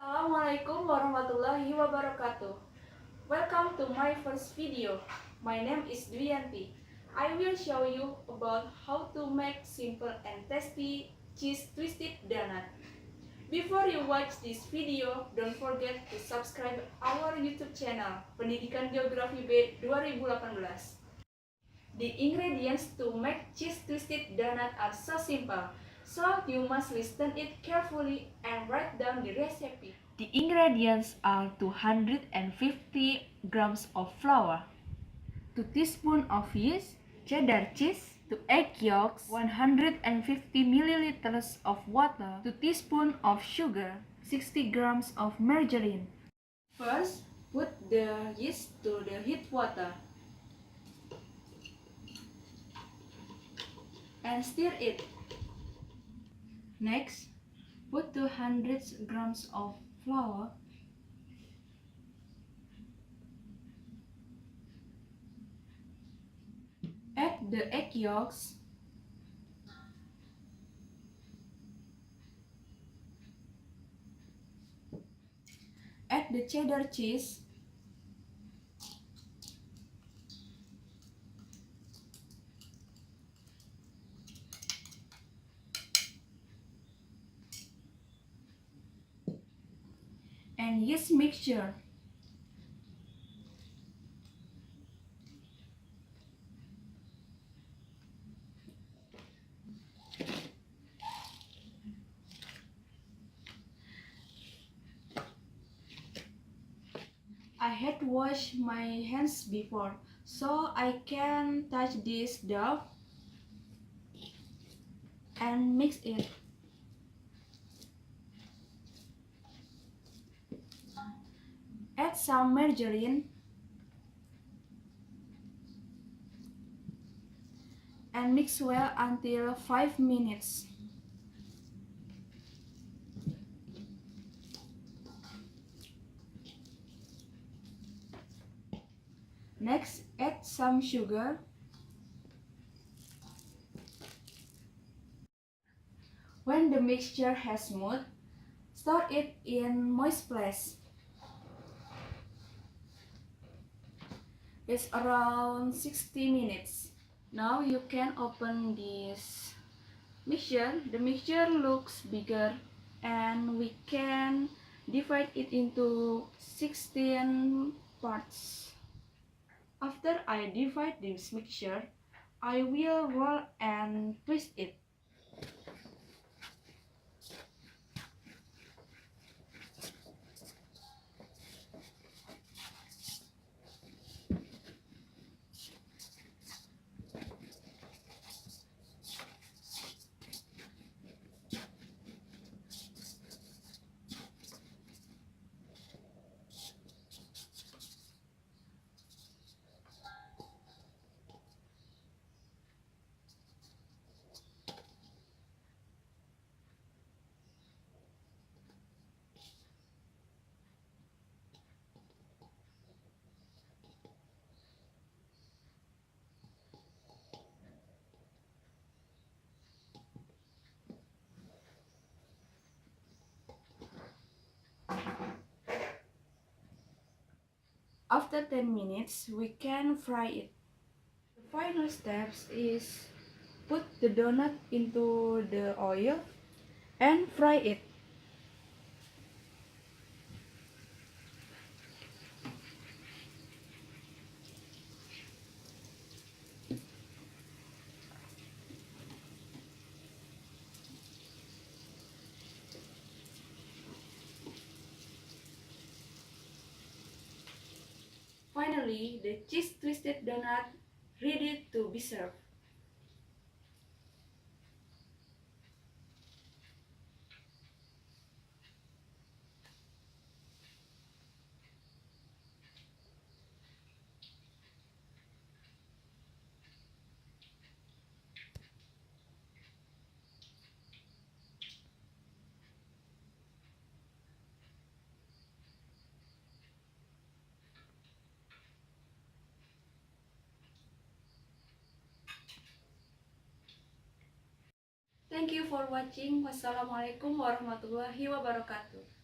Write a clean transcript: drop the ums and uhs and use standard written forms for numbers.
Assalamualaikum warahmatullahi wabarakatuh. Welcome to my first video. My name is Yanti. I will show you about how to make simple and tasty cheese twisted donut. Before you watch this video, don't forget to subscribe our YouTube channel Pendidikan Geografi B 2018. The ingredients to make cheese twisted donut are so simple, so you must listen it carefully and write down the recipe. The ingredients are 250 grams of flour, 2 teaspoons of yeast, cheddar cheese, 2 egg yolks, 150 milliliters of water, 2 teaspoons of sugar, 60 grams of margarine. First, put the yeast to the heat water and stir it. Next, put 200 grams of flour, add the egg yolks, add the cheddar cheese, and yeast mixture. I had washed my hands before, so I can touch this dough and mix it. Add some margarine and mix well until 5 minutes. Next, add some sugar. When the mixture has smoothed, store it in moist place. It's around 60 minutes. Now you can open this mixture. The mixture looks bigger and we can divide it into 16 parts. After I divide this mixture, I will roll and twist it. After 10 minutes, we can fry it. The final steps is put the donut into the oil and fry it. Finally, the cheese twisted donut ready to be served. Thank you for watching. Wassalamualaikum warahmatullahi wabarakatuh.